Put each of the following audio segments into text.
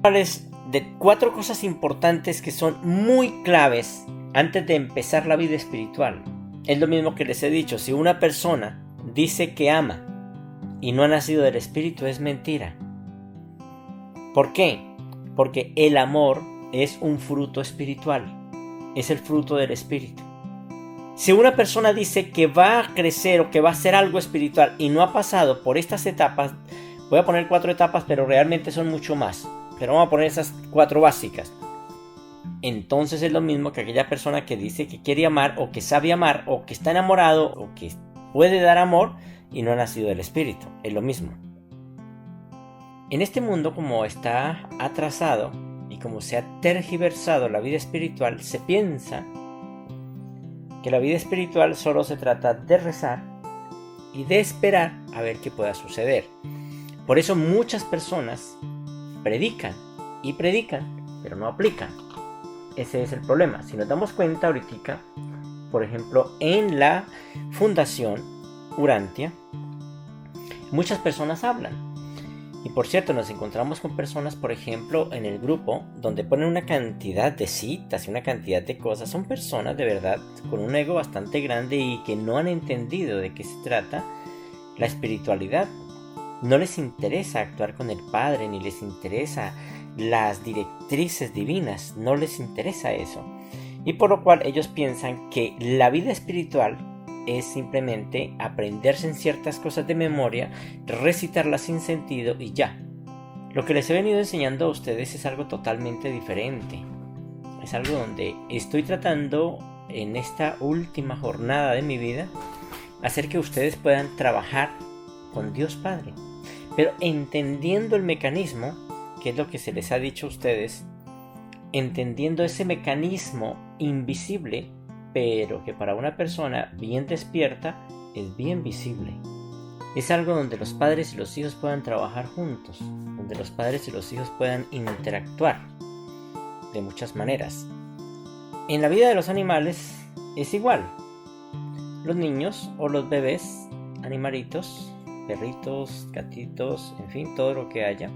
hablarles de 4 cosas importantes que son muy claves antes de empezar la vida espiritual. Es lo mismo que les he dicho, si una persona dice que ama y no ha nacido del Espíritu, es mentira. ¿Por qué? Porque el amor es un fruto espiritual, es el fruto del Espíritu. Si una persona dice que va a crecer o que va a hacer algo espiritual y no ha pasado por estas etapas, voy a poner 4 etapas, pero realmente son mucho más. Pero vamos a poner esas 4 básicas. Entonces es lo mismo que aquella persona que dice que quiere amar o que sabe amar o que está enamorado o que puede dar amor y no ha nacido del Espíritu. Es lo mismo. En este mundo, como está atrasado y como se ha tergiversado la vida espiritual, se piensa que la vida espiritual solo se trata de rezar y de esperar a ver qué pueda suceder. Por eso muchas personas predican y predican, pero no aplican. Ese es el problema. Si nos damos cuenta ahorita, por ejemplo, en la Fundación Urantia, muchas personas hablan. Y por cierto, nos encontramos con personas, por ejemplo, en el grupo, donde ponen una cantidad de citas y una cantidad de cosas. Son personas de verdad con un ego bastante grande y que no han entendido de qué se trata la espiritualidad. No les interesa actuar con el Padre, ni les interesa las directrices divinas, no les interesa eso. Y por lo cual ellos piensan que la vida espiritual es simplemente aprenderse en ciertas cosas de memoria, recitarlas sin sentido y ya. Lo que les he venido enseñando a ustedes es algo totalmente diferente. Es algo donde estoy tratando en esta última jornada de mi vida hacer que ustedes puedan trabajar con Dios Padre, pero entendiendo el mecanismo, que es lo que se les ha dicho a ustedes, entendiendo ese mecanismo invisible, pero que para una persona bien despierta es bien visible. Es algo donde los padres y los hijos puedan trabajar juntos, donde los padres y los hijos puedan interactuar de muchas maneras. En la vida de los animales es igual. Los niños o los bebés, animalitos, perritos, gatitos, en fin, todo lo que haya,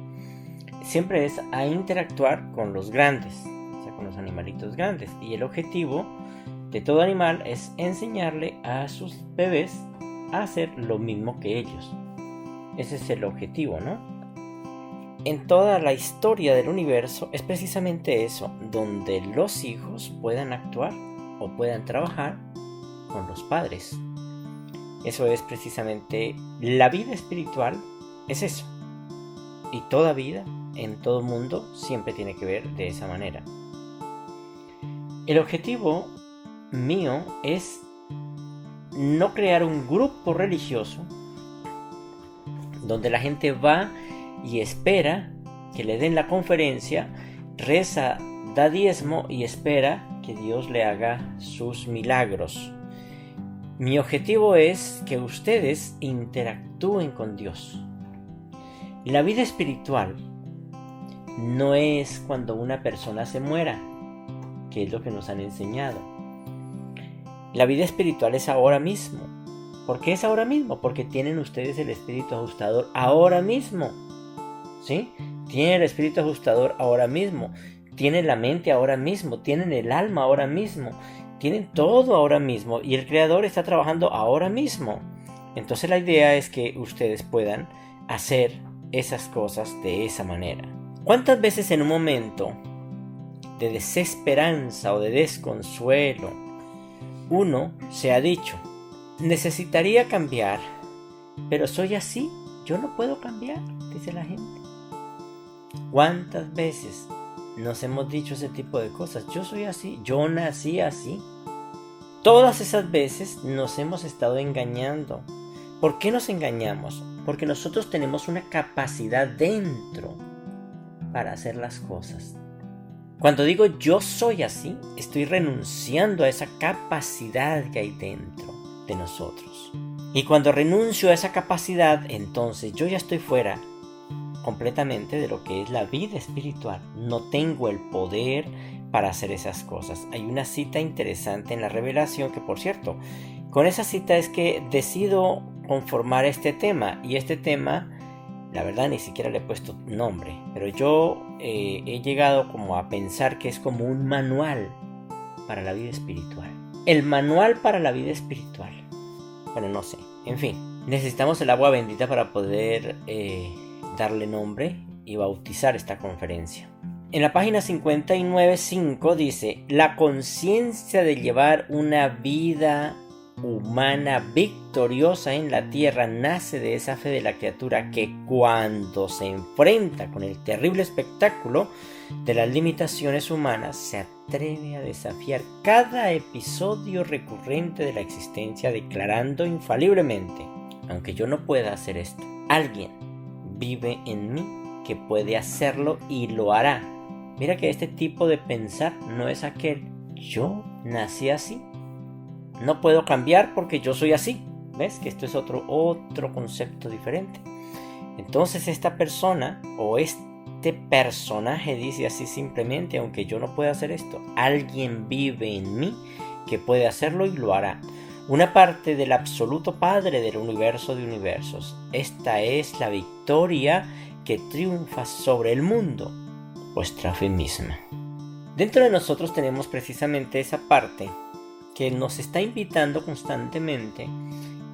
siempre es a interactuar con los grandes, o sea, con los animalitos grandes. Y el objetivo de todo animal es enseñarle a sus bebés a hacer lo mismo que ellos. Ese es el objetivo, ¿no? En toda la historia del universo es precisamente eso, donde los hijos puedan actuar o puedan trabajar con los padres. Eso es precisamente la vida espiritual, es eso. Y toda vida, en todo mundo, siempre tiene que ver de esa manera. El objetivo mío es no crear un grupo religioso donde la gente va y espera que le den la conferencia, reza, da diezmo y espera que Dios le haga sus milagros. Mi objetivo es que ustedes interactúen con Dios. La vida espiritual no es cuando una persona se muera, que es lo que nos han enseñado. La vida espiritual es ahora mismo. ¿Por qué es ahora mismo? Porque tienen ustedes el espíritu ajustador ahora mismo. ¿Sí? Tienen el espíritu ajustador ahora mismo. Tienen la mente ahora mismo. Tienen el alma ahora mismo. Tienen todo ahora mismo. Y el Creador está trabajando ahora mismo. Entonces la idea es que ustedes puedan hacer esas cosas de esa manera. ¿Cuántas veces en un momento de desesperanza o de desconsuelo uno se ha dicho, necesitaría cambiar, pero soy así, yo no puedo cambiar, dice la gente? ¿Cuántas veces nos hemos dicho ese tipo de cosas? Yo soy así, yo nací así. Todas esas veces nos hemos estado engañando. ¿Por qué nos engañamos? Porque nosotros tenemos una capacidad dentro para hacer las cosas. Cuando digo yo soy así, estoy renunciando a esa capacidad que hay dentro de nosotros. Y cuando renuncio a esa capacidad, entonces yo ya estoy fuera completamente de lo que es la vida espiritual. No tengo el poder para hacer esas cosas. Hay una cita interesante en la Revelación que, por cierto, con esa cita es que decido conformar este tema. Y este tema, la verdad, ni siquiera le he puesto nombre. Pero yo he llegado como a pensar que es como un manual para la vida espiritual. El manual para la vida espiritual. Bueno, no sé. En fin, necesitamos el agua bendita para poder darle nombre y bautizar esta conferencia. En la página 59.5 dice: la conciencia de llevar una vida humana victoriosa en la tierra nace de esa fe de la criatura que, cuando se enfrenta con el terrible espectáculo de las limitaciones humanas, se atreve a desafiar cada episodio recurrente de la existencia, declarando infaliblemente: aunque yo no pueda hacer esto, alguien vive en mí que puede hacerlo y lo hará. Mira que este tipo de pensar no es aquel: yo nací así, no puedo cambiar porque yo soy así. ¿Ves? Que esto es otro concepto diferente. Entonces esta persona o este personaje dice así simplemente: aunque yo no pueda hacer esto, alguien vive en mí que puede hacerlo y lo hará. Una parte del absoluto Padre del universo de universos. Esta es la victoria que triunfa sobre el mundo, vuestra fe misma. Dentro de nosotros tenemos precisamente esa parte que nos está invitando constantemente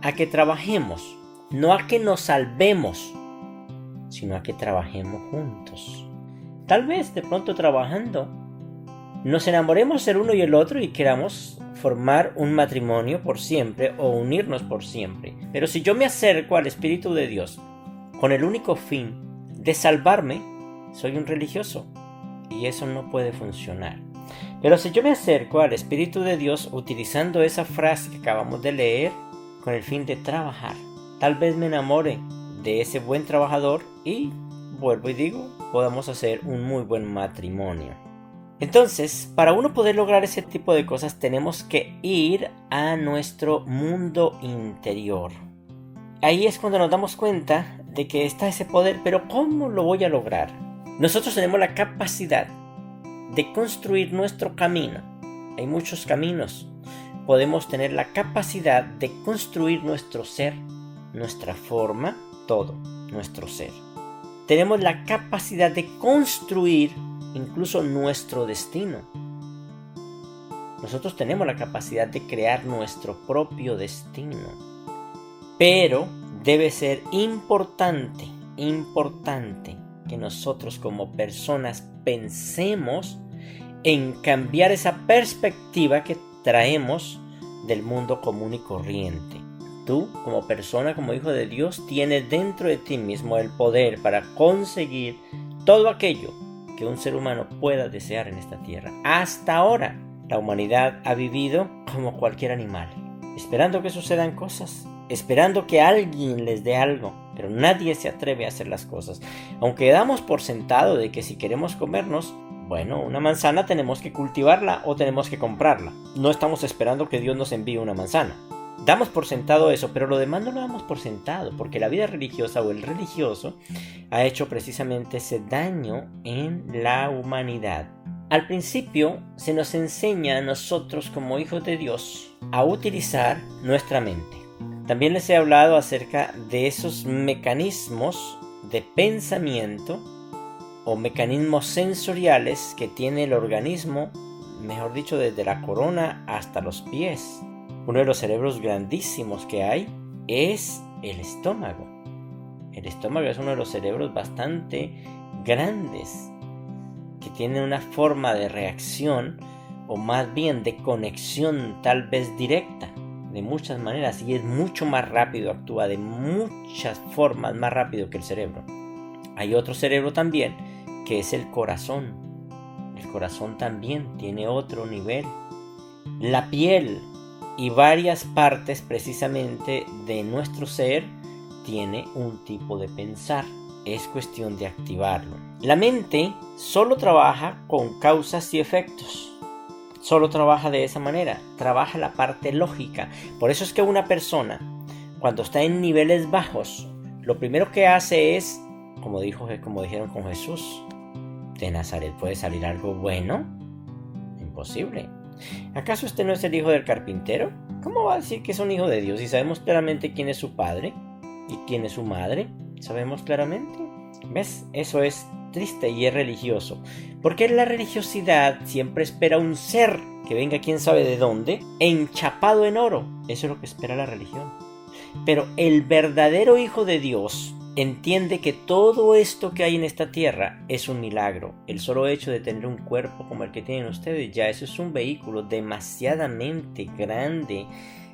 a que trabajemos, no a que nos salvemos, sino a que trabajemos juntos. Tal vez de pronto trabajando nos enamoremos el uno y el otro y queramos formar un matrimonio por siempre o unirnos por siempre. Pero si yo me acerco al Espíritu de Dios con el único fin de salvarme, soy un religioso y eso no puede funcionar. Pero si yo me acerco al Espíritu de Dios utilizando esa frase que acabamos de leer con el fin de trabajar, tal vez me enamore de ese buen trabajador y, vuelvo y digo, podamos hacer un muy buen matrimonio. Entonces, para uno poder lograr ese tipo de cosas tenemos que ir a nuestro mundo interior. Ahí es cuando nos damos cuenta de que está ese poder, pero ¿cómo lo voy a lograr? Nosotros tenemos la capacidad de construir nuestro camino. Hay muchos caminos. Podemos tener la capacidad de construir nuestro ser, nuestra forma, todo, nuestro ser. Tenemos la capacidad de construir incluso nuestro destino. Nosotros tenemos la capacidad de crear nuestro propio destino. Pero debe ser importante que nosotros como personas pensemos en cambiar esa perspectiva que traemos del mundo común y corriente. Tú, como persona, como hijo de Dios, tienes dentro de ti mismo el poder para conseguir todo aquello que un ser humano pueda desear en esta tierra. Hasta ahora, la humanidad ha vivido como cualquier animal, esperando que sucedan cosas, esperando que alguien les dé algo, pero nadie se atreve a hacer las cosas. Aunque damos por sentado de que si queremos comernos, bueno, una manzana tenemos que cultivarla o tenemos que comprarla. No estamos esperando que Dios nos envíe una manzana. Damos por sentado eso, pero lo demás no lo damos por sentado, porque la vida religiosa o el religioso ha hecho precisamente ese daño en la humanidad. Al principio se nos enseña a nosotros como hijos de Dios a utilizar nuestra mente. También les he hablado acerca de esos mecanismos de pensamiento o mecanismos sensoriales que tiene el organismo, mejor dicho, desde la corona hasta los pies. Uno de los cerebros grandísimos que hay es el estómago. El estómago es uno de los cerebros bastante grandes que tiene una forma de reacción o más bien de conexión tal vez directa de muchas maneras y es mucho más rápido, actúa de muchas formas más rápido que el cerebro. Hay otro cerebro también que es el corazón. El corazón también tiene otro nivel. La piel y varias partes precisamente de nuestro ser tiene un tipo de pensar. Es cuestión de activarlo. La mente solo trabaja con causas y efectos. Solo trabaja de esa manera. Trabaja la parte lógica. Por eso es que una persona, cuando está en niveles bajos, lo primero que hace es, como dijeron con Jesús, ¿de Nazaret puede salir algo bueno? Imposible. ¿Acaso este no es el hijo del carpintero? ¿Cómo va a decir que es un hijo de Dios? Y sabemos claramente quién es su padre y quién es su madre. ¿Sabemos claramente? ¿Ves? Eso es triste y es religioso, porque la religiosidad siempre espera un ser que venga quién sabe de dónde, enchapado en oro. Eso es lo que espera la religión. Pero el verdadero Hijo de Dios entiende que todo esto que hay en esta tierra es un milagro. El solo hecho de tener un cuerpo como el que tienen ustedes, ya eso es un vehículo demasiadamente grande.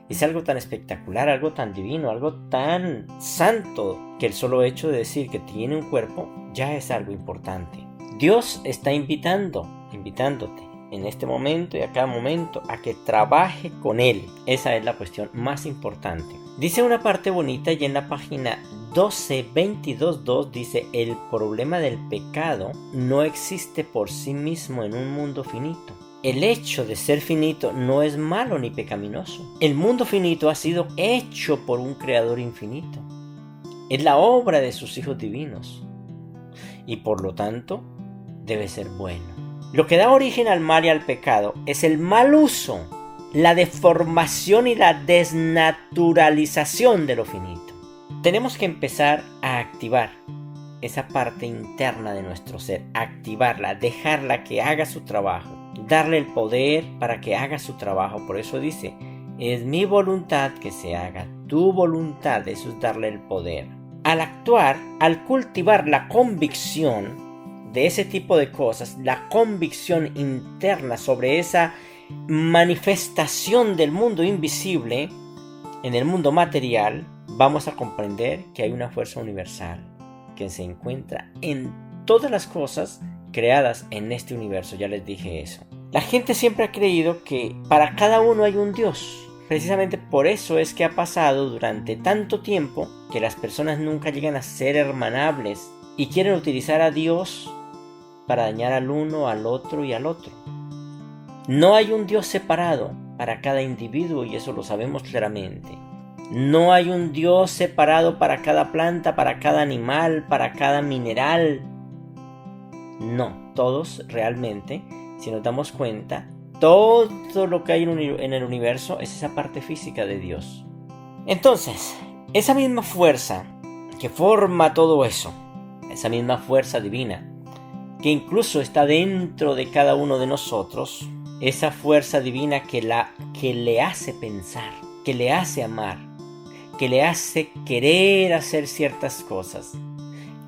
Es algo tan espectacular, algo tan divino, algo tan santo, que el solo hecho de decir que tiene un cuerpo ya es algo importante. Dios está invitándote en este momento y a cada momento a que trabaje con Él. Esa es la cuestión más importante. Dice una parte bonita y en la página 12:22.2 dice: el problema del pecado no existe por sí mismo en un mundo finito. El hecho de ser finito no es malo ni pecaminoso. El mundo finito ha sido hecho por un creador infinito. Es la obra de sus hijos divinos. Y por lo tanto, debe ser bueno. Lo que da origen al mal y al pecado es el mal uso, la deformación y la desnaturalización de lo finito. Tenemos que empezar a activar esa parte interna de nuestro ser, activarla, dejarla que haga su trabajo, darle el poder para que haga su trabajo. Por eso dice: es mi voluntad que se haga tu voluntad. Eso es darle el poder. Al actuar, al cultivar la convicción de ese tipo de cosas, la convicción interna sobre esa manifestación del mundo invisible en el mundo material, vamos a comprender que hay una fuerza universal que se encuentra en todas las cosas creadas en este universo. Ya les dije eso. La gente siempre ha creído que para cada uno hay un Dios. Precisamente por eso es que ha pasado durante tanto tiempo que las personas nunca llegan a ser hermanables y quieren utilizar a Dios para dañar al uno, al otro y al otro. No hay un Dios separado para cada individuo y eso lo sabemos claramente. No hay un Dios separado para cada planta, para cada animal, para cada mineral. No, todos realmente, si nos damos cuenta, todo lo que hay en el universo es esa parte física de Dios. Entonces, esa misma fuerza que forma todo eso, esa misma fuerza divina, que incluso está dentro de cada uno de nosotros, esa fuerza divina que le hace pensar, que le hace amar, que le hace querer hacer ciertas cosas,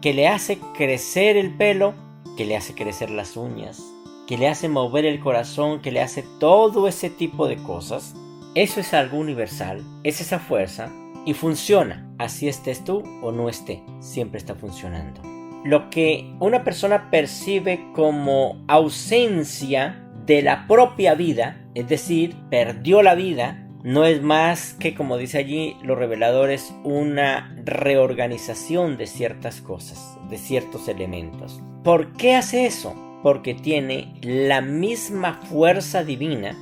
que le hace crecer el pelo, que le hace crecer las uñas, que le hace mover el corazón, que le hace todo ese tipo de cosas. Eso es algo universal, es esa fuerza y funciona, así estés tú o no esté, siempre está funcionando. Lo que una persona percibe como ausencia de la propia vida, es decir, perdió la vida, no es más que, como dice allí los reveladores, una reorganización de ciertas cosas, de ciertos elementos. ¿Por qué hace eso? Porque tiene la misma fuerza divina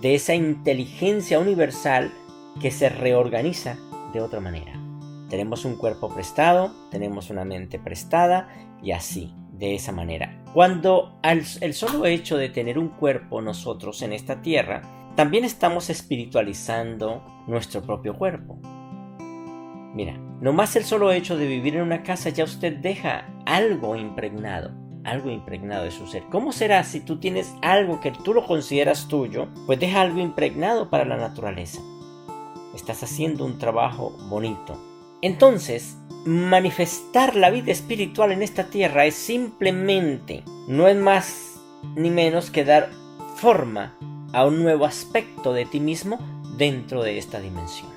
de esa inteligencia universal que se reorganiza de otra manera. Tenemos un cuerpo prestado, tenemos una mente prestada y así, de esa manera. Cuando el solo hecho de tener un cuerpo nosotros en esta tierra, también estamos espiritualizando nuestro propio cuerpo. Mira, nomás el solo hecho de vivir en una casa ya usted deja algo impregnado de su ser. ¿Cómo será si tú tienes algo que tú lo consideras tuyo? Pues deja algo impregnado para la naturaleza. Estás haciendo un trabajo bonito. Entonces, manifestar la vida espiritual en esta tierra es simplemente, no es más ni menos que dar forma a un nuevo aspecto de ti mismo dentro de esta dimensión.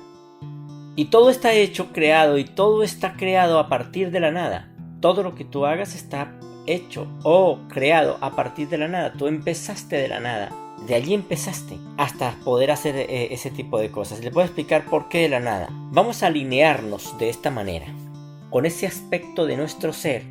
Y todo está hecho, creado, y todo está creado a partir de la nada. Todo lo que tú hagas está hecho o creado a partir de la nada. Tú empezaste de la nada. De allí empezaste hasta poder hacer ese tipo de cosas. Les voy a explicar por qué de la nada. Vamos a alinearnos de esta manera, con ese aspecto de nuestro ser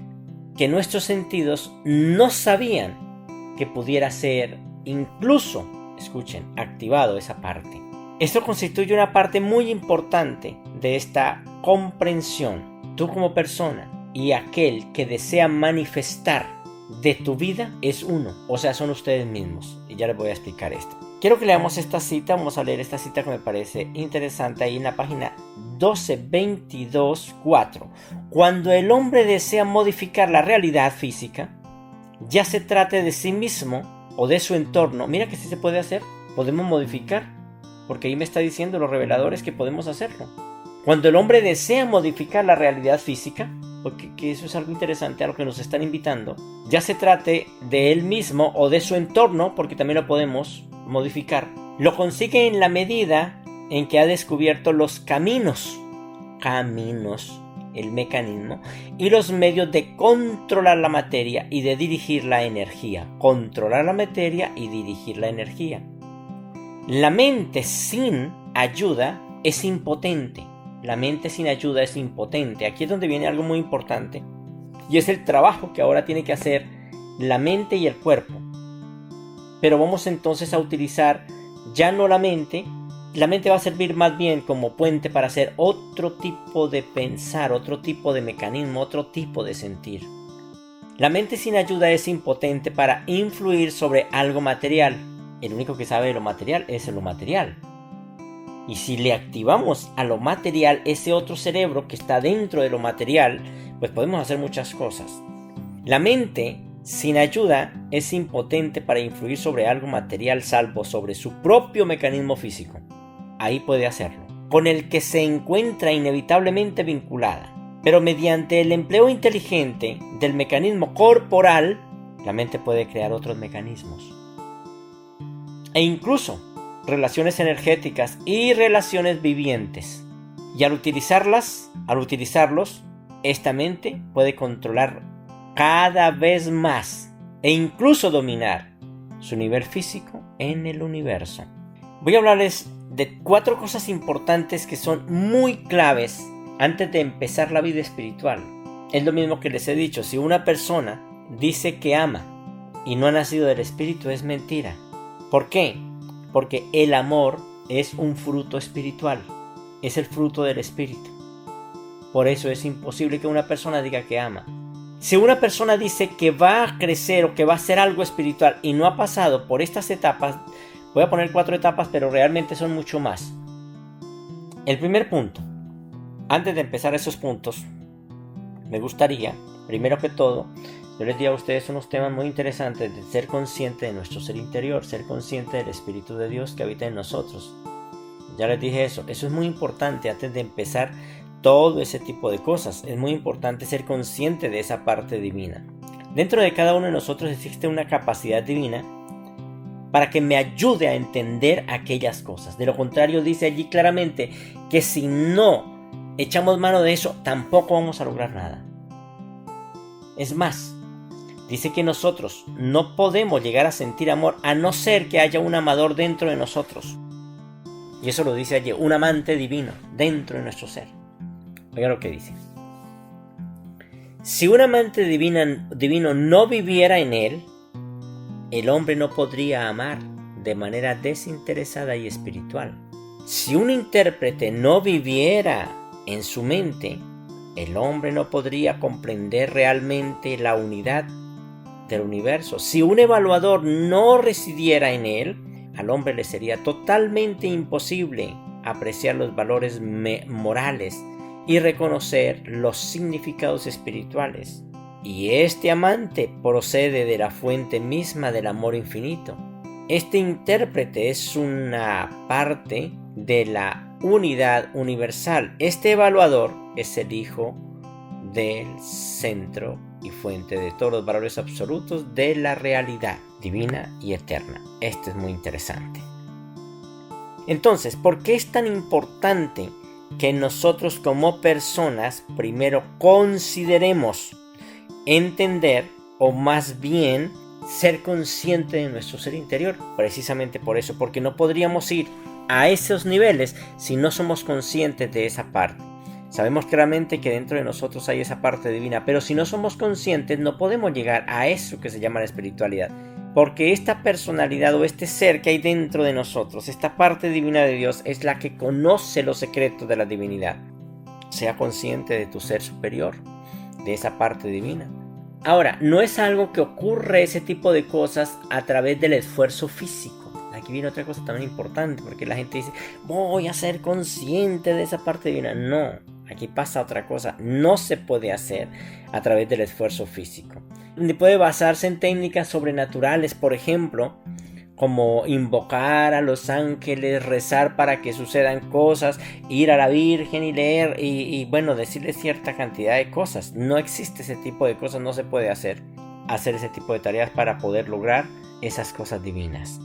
que nuestros sentidos no sabían que pudiera ser incluso, escuchen, activado esa parte. Esto constituye una parte muy importante de esta comprensión. Tú como persona y aquel que desea manifestar de tu vida es uno, o sea, son ustedes mismos. Y ya les voy a explicar esto. Quiero que leamos esta cita. Vamos a leer esta cita que me parece interesante ahí en la página 12:22:4. Cuando el hombre desea modificar la realidad física, ya se trate de sí mismo o de su entorno, mira que sí se puede hacer, podemos modificar, porque ahí me está diciendo los reveladores que podemos hacerlo. Cuando el hombre desea modificar la realidad física, porque que eso es algo interesante a lo que nos están invitando, ya se trate de él mismo o de su entorno, porque también lo podemos modificar, lo consigue en la medida en que ha descubierto los caminos, el mecanismo y los medios de controlar la materia y de dirigir la energía. Controlar la materia y dirigir la energía. La mente sin ayuda es impotente. La mente sin ayuda es impotente. Aquí es donde viene algo muy importante, y es el trabajo que ahora tiene que hacer la mente y el cuerpo. Pero vamos entonces a utilizar ya no la mente. La mente va a servir más bien como puente para hacer otro tipo de pensar, otro tipo de mecanismo, otro tipo de sentir. La mente sin ayuda es impotente para influir sobre algo material. El único que sabe de lo material es lo material. Y si le activamos a lo material ese otro cerebro que está dentro de lo material, pues podemos hacer muchas cosas. La mente sin ayuda es impotente para influir sobre algo material salvo sobre su propio mecanismo físico. Ahí puede hacerlo, con el que se encuentra inevitablemente vinculada. Pero mediante el empleo inteligente del mecanismo corporal, la mente puede crear otros mecanismos. E incluso relaciones energéticas y relaciones vivientes. Y al utilizarlos, esta mente puede controlar cada vez más e incluso dominar su nivel físico en el universo. Voy a hablarles de 4 cosas importantes que son muy claves antes de empezar la vida espiritual. Es lo mismo que les he dicho, si una persona dice que ama y no ha nacido del espíritu, es mentira. ¿Por qué? Porque el amor es un fruto espiritual, es el fruto del espíritu. Por eso es imposible que una persona diga que ama. Si una persona dice que va a crecer o que va a hacer algo espiritual y no ha pasado por estas etapas, voy a poner 4 etapas, pero realmente son mucho más. El primer punto, antes de empezar esos puntos, me gustaría, primero que todo, yo les digo a ustedes unos temas muy interesantes de ser consciente de nuestro ser interior, ser consciente del Espíritu de Dios que habita en nosotros. Ya les dije eso es muy importante antes de empezar todo ese tipo de cosas. Es muy importante ser consciente de esa parte divina. Dentro de cada uno de nosotros existe una capacidad divina para que me ayude a entender aquellas cosas. De lo contrario, dice allí claramente que si no echamos mano de eso, tampoco vamos a lograr nada. Es más, dice que nosotros no podemos llegar a sentir amor a no ser que haya un amador dentro de nosotros. Y eso lo dice allí, un amante divino dentro de nuestro ser. Oiga lo que dice. Si un amante divino no viviera en él, el hombre no podría amar de manera desinteresada y espiritual. Si un intérprete no viviera en su mente, el hombre no podría comprender realmente la unidad del universo. Si un evaluador no residiera en él, al hombre le sería totalmente imposible apreciar los valores morales y reconocer los significados espirituales. Y este amante procede de la fuente misma del amor infinito. Este intérprete es una parte de la unidad universal. Este evaluador es el hijo del centro y fuente de todos los valores absolutos de la realidad divina y eterna. Esto es muy interesante. Entonces, ¿por qué es tan importante que nosotros como personas primero consideremos entender, o más bien ser consciente de nuestro ser interior? Precisamente por eso, porque no podríamos ir a esos niveles si no somos conscientes de esa parte. Sabemos claramente que dentro de nosotros hay esa parte divina, pero si no somos conscientes no podemos llegar a eso que se llama la espiritualidad, porque esta personalidad o este ser que hay dentro de nosotros, esta parte divina de Dios, es la que conoce los secretos de la divinidad. Sea consciente de tu ser superior, de esa parte divina. Ahora, no es algo que ocurre ese tipo de cosas a través del esfuerzo físico. aquí viene otra cosa también importante, porque la gente dice, voy a ser consciente de esa parte divina. No, aquí pasa otra cosa, no se puede hacer a través del esfuerzo físico. Puede basarse en técnicas sobrenaturales, por ejemplo, como invocar a los ángeles, rezar para que sucedan cosas, ir a la Virgen y leer y bueno, decirle cierta cantidad de cosas. No existe ese tipo de cosas, no se puede hacer ese tipo de tareas para poder lograr esas cosas divinas.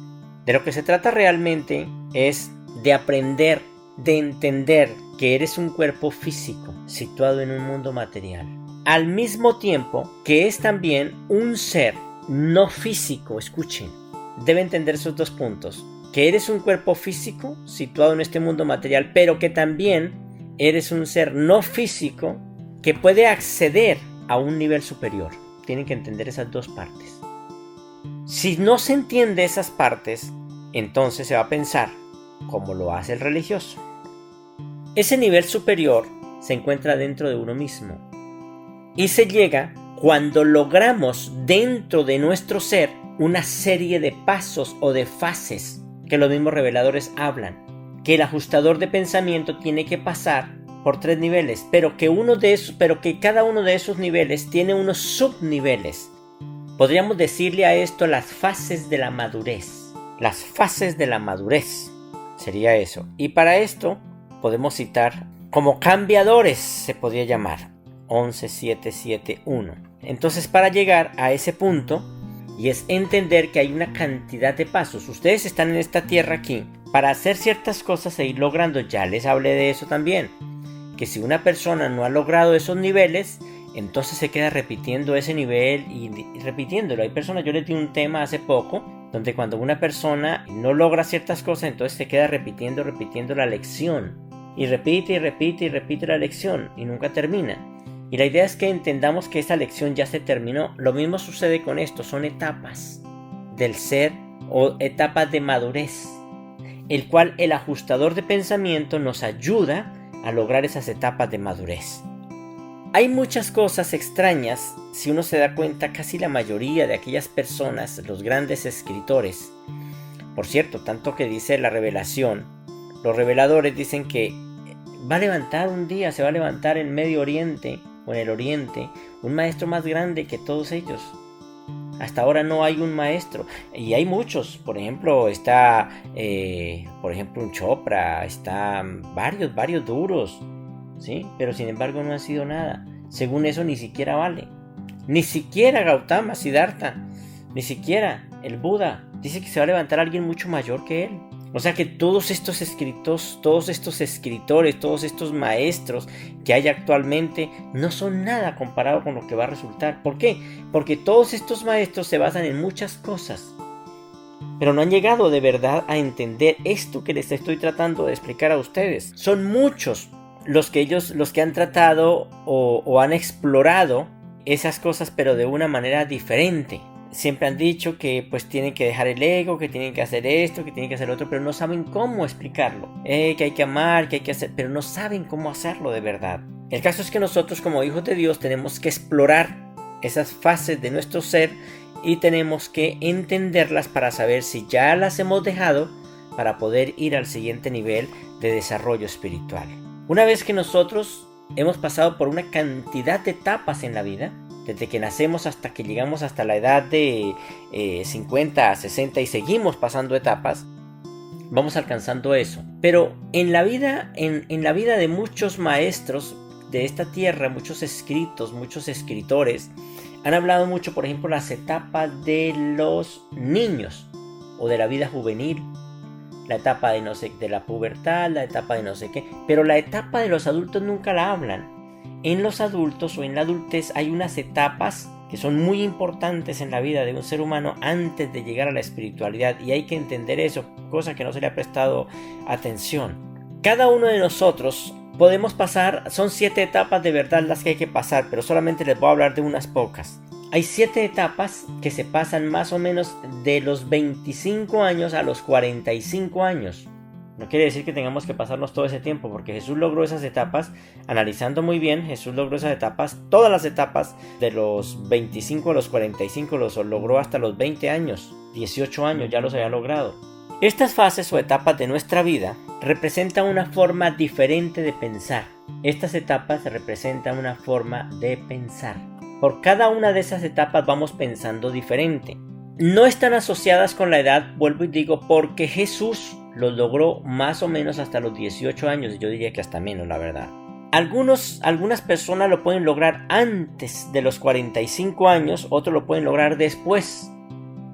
De lo que se trata realmente es de aprender, de entender que eres un cuerpo físico situado en un mundo material, al mismo tiempo que es también un ser no físico. Escuchen, debe entender esos dos puntos, que eres un cuerpo físico situado en este mundo material, pero que también eres un ser no físico que puede acceder a un nivel superior. Tienen que entender esas dos partes. Si no se entiende esas partes, entonces se va a pensar como lo hace el religioso. Ese nivel superior se encuentra dentro de uno mismo y se llega cuando logramos dentro de nuestro ser una serie de pasos o de fases que los mismos reveladores hablan, que el ajustador de pensamiento tiene que pasar por 3 niveles, pero que cada uno de esos niveles tiene unos subniveles. Podríamos decirle a esto las fases de la madurez. Las fases de la madurez sería eso. Y para esto podemos citar como cambiadores, se podría llamar 11.7.7.1. Entonces, para llegar a ese punto, y es entender que hay una cantidad de pasos. Ustedes están en esta tierra aquí para hacer ciertas cosas e ir logrando. Ya les hablé de eso también, que si una persona no ha logrado esos niveles, entonces se queda repitiendo ese nivel y repitiéndolo. Hay personas, yo les di un tema hace poco, donde cuando una persona no logra ciertas cosas, entonces se queda repitiendo la lección. Y repite la lección y nunca termina. Y la idea es que entendamos que esa lección ya se terminó. Lo mismo sucede con esto, son etapas del ser o etapas de madurez, el cual el ajustador de pensamiento nos ayuda a lograr esas etapas de madurez. Hay muchas cosas extrañas, si uno se da cuenta, casi la mayoría de aquellas personas, los grandes escritores, por cierto, tanto que dice la revelación, los reveladores dicen que va a levantar un día, se va a levantar en Medio Oriente o en el Oriente, un maestro más grande que todos ellos. Hasta ahora no hay un maestro, y hay muchos. Por ejemplo, está un Chopra, están varios duros, ¿sí? Pero sin embargo no ha sido nada. Según eso ni siquiera vale. Ni siquiera Gautama, Siddhartha, ni siquiera el Buda. Dice que se va a levantar alguien mucho mayor que él. O sea que todos estos escritores, todos estos maestros que hay actualmente no son nada comparado con lo que va a resultar. ¿Por qué? Porque todos estos maestros se basan en muchas cosas, pero no han llegado de verdad a entender esto que les estoy tratando de explicar a ustedes. Son muchos los que han tratado o han explorado esas cosas, pero de una manera diferente. Siempre han dicho que pues tienen que dejar el ego, que tienen que hacer esto, que tienen que hacer lo otro, pero no saben cómo explicarlo. Que hay que amar, que hay que hacer, pero no saben cómo hacerlo de verdad. El caso es que nosotros como hijos de Dios tenemos que explorar esas fases de nuestro ser y tenemos que entenderlas para saber si ya las hemos dejado para poder ir al siguiente nivel de desarrollo espiritual. Una vez que nosotros hemos pasado por una cantidad de etapas en la vida, desde que nacemos hasta que llegamos hasta la edad de 50, 60 y seguimos pasando etapas, vamos alcanzando eso. Pero en la vida de muchos maestros de esta tierra, muchos escritos, muchos escritores, han hablado mucho, por ejemplo, las etapas de los niños o de la vida juvenil, la etapa de no sé, de la pubertad, la etapa de no sé qué, pero la etapa de los adultos nunca la hablan. En los adultos o en la adultez hay unas etapas que son muy importantes en la vida de un ser humano antes de llegar a la espiritualidad, y hay que entender eso, cosa que no se le ha prestado atención. Cada uno de nosotros podemos pasar, son 7 etapas de verdad las que hay que pasar, pero solamente les voy a hablar de unas pocas. Hay 7 etapas que se pasan más o menos de los 25 años a los 45 años. No quiere decir que tengamos que pasarnos todo ese tiempo, porque Jesús logró esas etapas, analizando muy bien, Jesús logró esas etapas, todas las etapas de los 25 a los 45 los logró hasta los 20 años, 18 años ya los había logrado. Estas fases o etapas de nuestra vida representan una forma diferente de pensar. Estas etapas representan una forma de pensar. Por cada una de esas etapas vamos pensando diferente. No están asociadas con la edad, vuelvo y digo, porque Jesús lo logró más o menos hasta los 18 años. Yo diría que hasta menos, la verdad. Algunas personas lo pueden lograr antes de los 45 años, otros lo pueden lograr después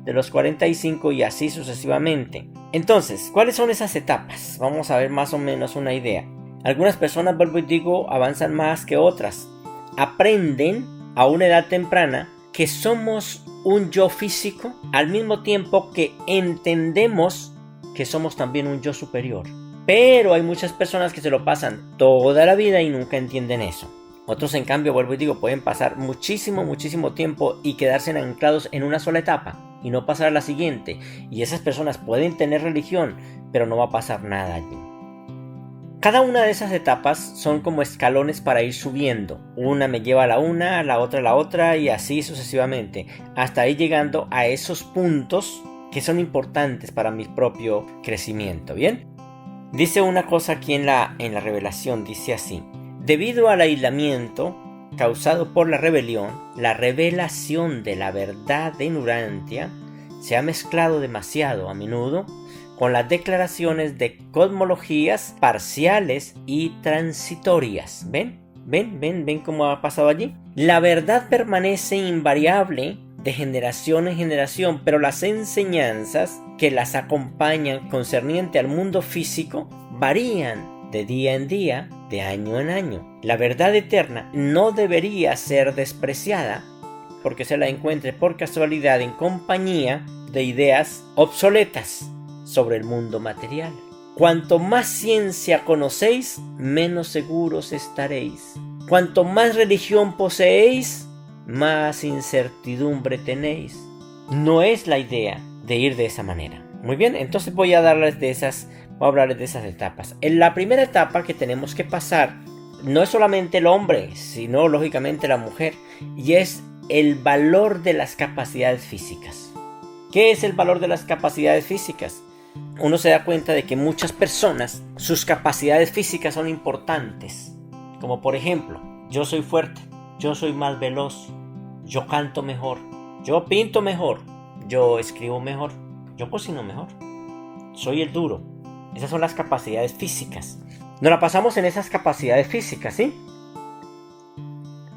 de los 45 y así sucesivamente. Entonces, ¿cuáles son esas etapas? Vamos a ver más o menos una idea. Algunas personas, vuelvo y digo, avanzan más que otras. Aprenden a una edad temprana que somos un yo físico al mismo tiempo que entendemos que somos también un yo superior. Pero hay muchas personas que se lo pasan toda la vida y nunca entienden eso. Otros, en cambio, vuelvo y digo, pueden pasar muchísimo tiempo y quedarse anclados en una sola etapa y no pasar a la siguiente. Y esas personas pueden tener religión, pero no va a pasar nada allí. Cada una de esas etapas son como escalones para ir subiendo. Una me lleva a la una, la otra a la otra y así sucesivamente. Hasta ir llegando a esos puntos que son importantes para mi propio crecimiento. ¿Bien? Dice una cosa aquí en la revelación, dice así: debido al aislamiento causado por la rebelión, la revelación de la verdad de Urantia se ha mezclado demasiado a menudo con las declaraciones de cosmologías parciales y transitorias. ¿Ven cómo ha pasado allí? La verdad permanece invariable de generación en generación, pero las enseñanzas que las acompañan concerniente al mundo físico varían de día en día, de año en año. La verdad eterna no debería ser despreciada porque se la encuentre por casualidad en compañía de ideas obsoletas sobre el mundo material. Cuanto más ciencia conocéis, menos seguros estaréis. Cuanto más religión poseéis, más incertidumbre tenéis. No es la idea de ir de esa manera. Muy bien, entonces voy a hablarles de esas etapas. En la primera etapa que tenemos que pasar no es solamente el hombre, sino lógicamente la mujer, y es el valor de las capacidades físicas. ¿Qué es el valor de las capacidades físicas? Uno se da cuenta de que muchas personas, sus capacidades físicas son importantes. Como por ejemplo, yo soy fuerte, yo soy más veloz, yo canto mejor, yo pinto mejor, yo escribo mejor, yo cocino mejor, soy el duro. Esas son las capacidades físicas. Nos la pasamos en esas capacidades físicas, ¿sí?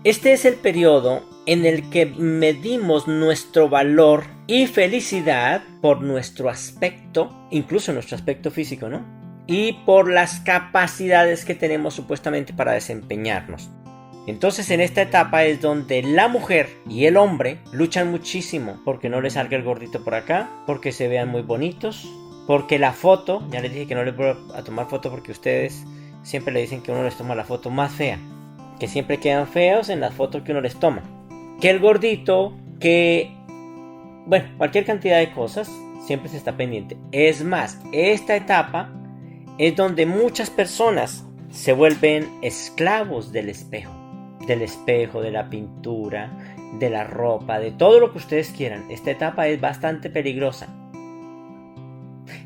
Este es el periodo en el que medimos nuestro valor y felicidad por nuestro aspecto, incluso nuestro aspecto físico, ¿no? Y por las capacidades que tenemos supuestamente para desempeñarnos. Entonces en esta etapa es donde la mujer y el hombre luchan muchísimo porque no les salga el gordito por acá, porque se vean muy bonitos, porque la foto, ya les dije que no les voy a tomar foto porque ustedes siempre le dicen que uno les toma la foto más fea, que siempre quedan feos en las fotos que uno les toma, que el gordito, que bueno, cualquier cantidad de cosas, siempre se está pendiente. Es más, esta etapa es donde muchas personas se vuelven esclavos del espejo, de la pintura, de la ropa, de todo lo que ustedes quieran. Esta etapa es bastante peligrosa.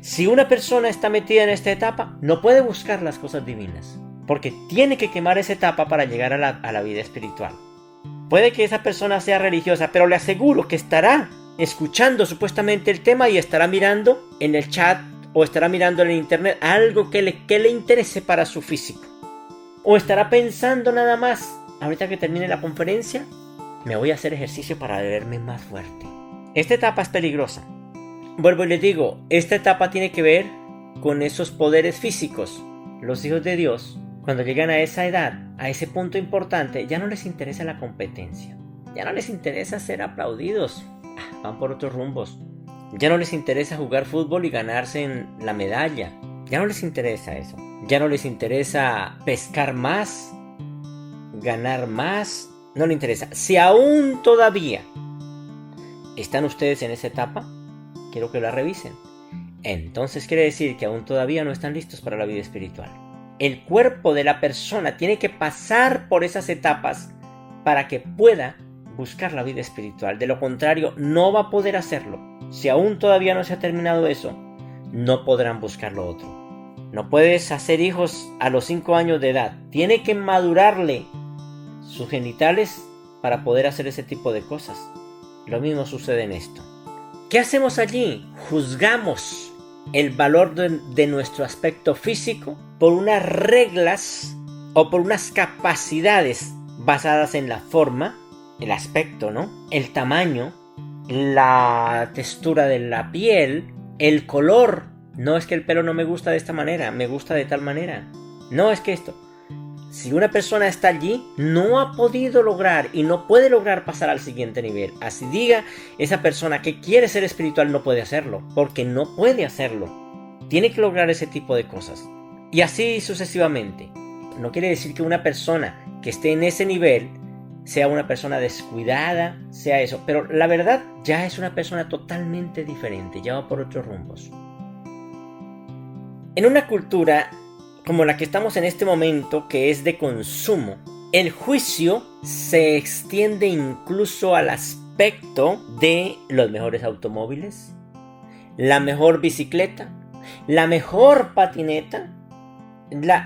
Si una persona está metida en esta etapa, no puede buscar las cosas divinas, porque tiene que quemar esa etapa para llegar a la vida espiritual. Puede que esa persona sea religiosa, pero le aseguro que estará escuchando supuestamente el tema y estará mirando en el chat o estará mirando en el internet algo que le interese para su físico. O estará pensando nada más: ahorita que termine la conferencia, me voy a hacer ejercicio para verme más fuerte. Esta etapa es peligrosa. Vuelvo y les digo, esta etapa tiene que ver con esos poderes físicos. Los hijos de Dios, cuando llegan a esa edad, a ese punto importante, ya no les interesa la competencia. Ya no les interesa ser aplaudidos. Van por otros rumbos. Ya no les interesa jugar fútbol y ganarse en la medalla. Ya no les interesa eso. Ya no les interesa pescar más, ganar más. No les interesa. Si aún todavía están ustedes en esa etapa, quiero que la revisen. Entonces quiere decir que aún todavía no están listos para la vida espiritual. El cuerpo de la persona tiene que pasar por esas etapas para que pueda buscar la vida espiritual. De lo contrario, no va a poder hacerlo. Si aún todavía no se ha terminado eso, no podrán buscar lo otro. No puedes hacer hijos a los 5 años de edad. Tiene que madurarle sus genitales para poder hacer ese tipo de cosas. Lo mismo sucede en esto. ¿Qué hacemos allí? Juzgamos el valor de nuestro aspecto físico por unas reglas o por unas capacidades basadas en la forma, el aspecto, ¿no? El tamaño, la textura de la piel, el color. No es que el pelo no me gusta de esta manera, me gusta de tal manera. No es que esto. Si una persona está allí, no ha podido lograr y no puede lograr pasar al siguiente nivel. Así diga esa persona que quiere ser espiritual, no puede hacerlo, porque no puede hacerlo. Tiene que lograr ese tipo de cosas. Y así sucesivamente. No quiere decir que una persona que esté en ese nivel sea una persona descuidada, sea eso. Pero la verdad, ya es una persona totalmente diferente, ya va por otros rumbos. En una cultura como la que estamos en este momento, que es de consumo, el juicio se extiende incluso al aspecto de los mejores automóviles, la mejor bicicleta, la mejor patineta.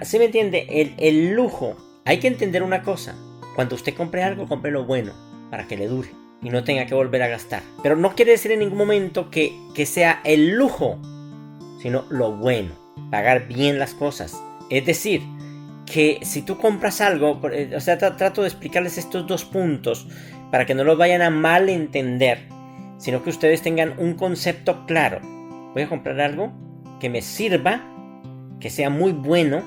¿Sí me entiende? El lujo. Hay que entender una cosa. Cuando usted compre algo, compre lo bueno para que le dure y no tenga que volver a gastar. Pero no quiere decir en ningún momento que sea el lujo, sino lo bueno. Pagar bien las cosas. Es decir, que si tú compras algo, o sea, trato de explicarles estos dos puntos para que no los vayan a malentender, sino que ustedes tengan un concepto claro. Voy a comprar algo que me sirva, que sea muy bueno,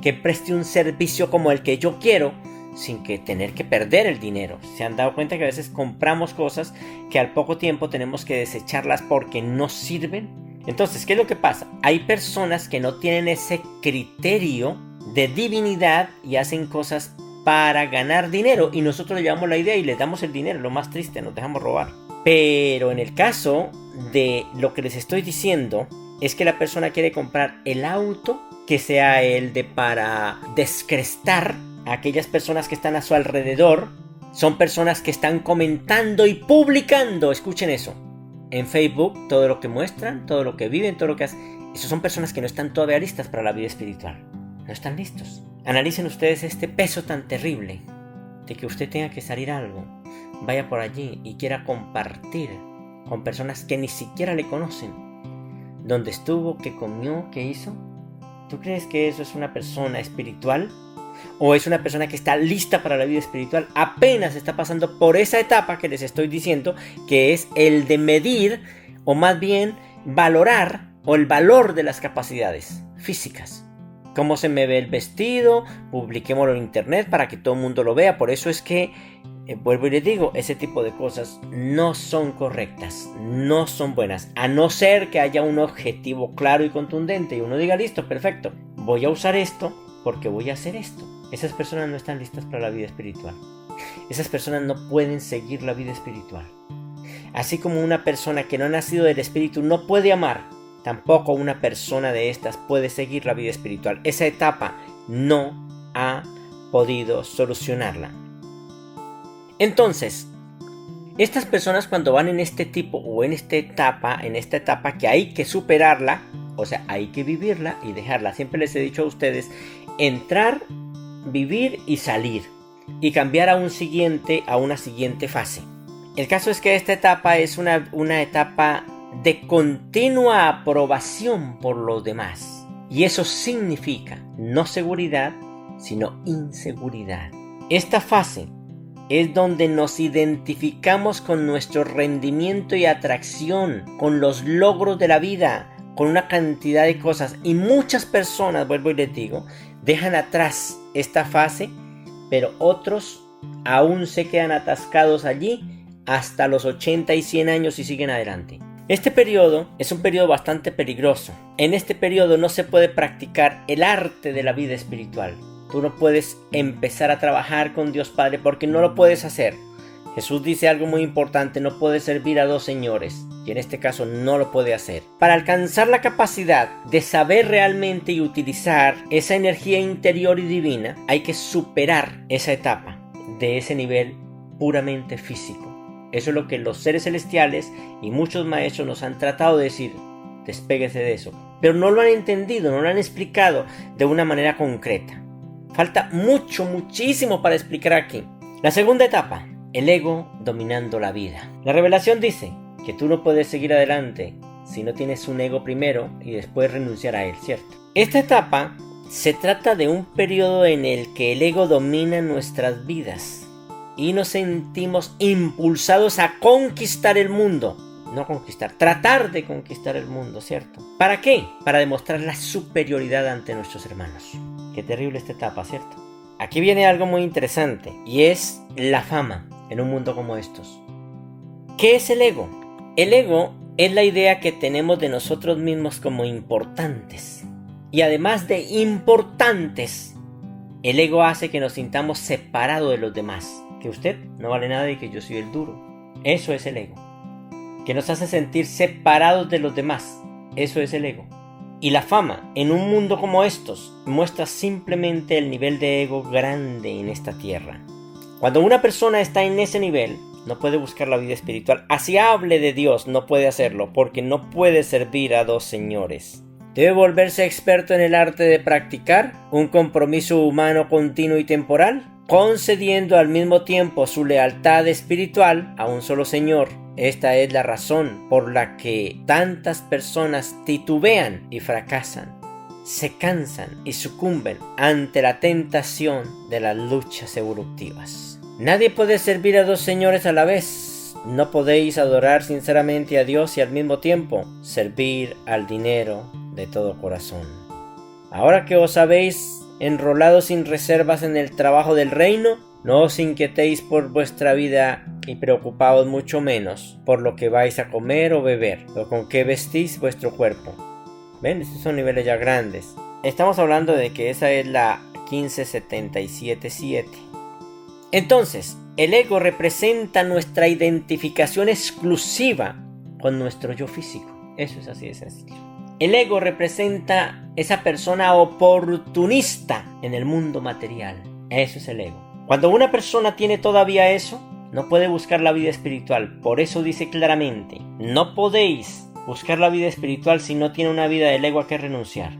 que preste un servicio como el que yo quiero, sin que tener que perder el dinero. ¿Se han dado cuenta que a veces compramos cosas que al poco tiempo tenemos que desecharlas porque no sirven? Entonces, ¿qué es lo que pasa? Hay personas que no tienen ese criterio de divinidad y hacen cosas para ganar dinero, y nosotros le llevamos la idea y les damos el dinero. Lo más triste, nos dejamos robar. Pero en el caso de lo que les estoy diciendo, es que la persona quiere comprar el auto que sea el de para descrestar a aquellas personas que están a su alrededor. Son personas que están comentando y publicando, escuchen eso, en Facebook, todo lo que muestran, todo lo que viven, todo lo que hacen. Esas son personas que no están todavía listas para la vida espiritual. No están listos. Analicen ustedes este peso tan terrible de que usted tenga que salir algo, vaya por allí y quiera compartir con personas que ni siquiera le conocen. ¿Dónde estuvo? ¿Qué comió? ¿Qué hizo? ¿Tú crees que eso es una persona espiritual? ¿O es una persona que está lista para la vida espiritual? Apenas está pasando por esa etapa que les estoy diciendo, que es el de medir, o más bien valorar, o el valor de las capacidades físicas. Cómo se me ve el vestido, publiquémoslo en internet para que todo el mundo lo vea. Por eso es que, vuelvo y les digo, ese tipo de cosas no son correctas, no son buenas, a no ser que haya un objetivo claro y contundente y uno diga, listo, perfecto, voy a usar esto porque voy a hacer esto. Esas personas no están listas para la vida espiritual. Esas personas no pueden seguir la vida espiritual. Así como una persona que no ha nacido del espíritu no puede amar, tampoco una persona de estas puede seguir la vida espiritual. Esa etapa no ha podido solucionarla. Entonces, estas personas cuando van en este tipo o en esta etapa que hay que superarla, o sea, hay que vivirla y dejarla. Siempre les he dicho a ustedes, entrar, vivir y salir, y cambiar a una siguiente fase. El caso es que esta etapa es una etapa de continua aprobación por los demás, y eso significa no seguridad, sino inseguridad. Esta fase es donde nos identificamos con nuestro rendimiento y atracción, con los logros de la vida, con una cantidad de cosas, y muchas personas, vuelvo y les digo, dejan atrás esta fase, pero otros aún se quedan atascados allí hasta los 80 y 100 años y siguen adelante. Este periodo es un periodo bastante peligroso. En este periodo no se puede practicar el arte de la vida espiritual. Tú no puedes empezar a trabajar con Dios Padre porque no lo puedes hacer. Jesús dice algo muy importante, no puedes servir a dos señores, y en este caso no lo puede hacer. Para alcanzar la capacidad de saber realmente y utilizar esa energía interior y divina, hay que superar esa etapa de ese nivel puramente físico. Eso es lo que los seres celestiales y muchos maestros nos han tratado de decir. Despéguese de eso. Pero no lo han entendido, no lo han explicado de una manera concreta. Falta muchísimo para explicar aquí. La segunda etapa, el ego dominando la vida. La revelación dice que tú no puedes seguir adelante si no tienes un ego primero y después renunciar a él, ¿cierto? Esta etapa se trata de un periodo en el que el ego domina nuestras vidas y nos sentimos impulsados a conquistar el mundo. No conquistar, tratar de conquistar el mundo, ¿cierto? ¿Para qué? Para demostrar la superioridad ante nuestros hermanos. Qué terrible esta etapa, ¿cierto? Aquí viene algo muy interesante y es la fama en un mundo como estos. ¿Qué es el ego? El ego es la idea que tenemos de nosotros mismos como importantes. Y además de importantes, el ego hace que nos sintamos separados de los demás. Que usted no vale nada y que yo soy el duro. Eso es el ego. Que nos hace sentir separados de los demás. Eso es el ego. Y la fama, en un mundo como estos, muestra simplemente el nivel de ego grande en esta tierra. Cuando una persona está en ese nivel, no puede buscar la vida espiritual. Así hable de Dios, no puede hacerlo, porque no puede servir a dos señores. Debe volverse experto en el arte de practicar un compromiso humano continuo y temporal, concediendo al mismo tiempo su lealtad espiritual a un solo Señor. Esta es la razón por la que tantas personas titubean y fracasan, se cansan y sucumben ante la tentación de las luchas evolutivas. Nadie puede servir a dos señores a la vez. No podéis adorar sinceramente a Dios y al mismo tiempo servir al dinero de todo corazón. Ahora que os habéis enrolado sin reservas en el trabajo del reino, no os inquietéis por vuestra vida y preocupaos mucho menos por lo que vais a comer o beber, o con qué vestís vuestro cuerpo. ¿Ven? Estos son niveles ya grandes. Estamos hablando de que esa es la 1577.7. Entonces, el ego representa nuestra identificación exclusiva con nuestro yo físico. Eso es así de sencillo. El ego representa esa persona oportunista en el mundo material. Eso es el ego. Cuando una persona tiene todavía eso, no puede buscar la vida espiritual. Por eso dice claramente, no podéis buscar la vida espiritual si no tiene una vida del ego a que renunciar.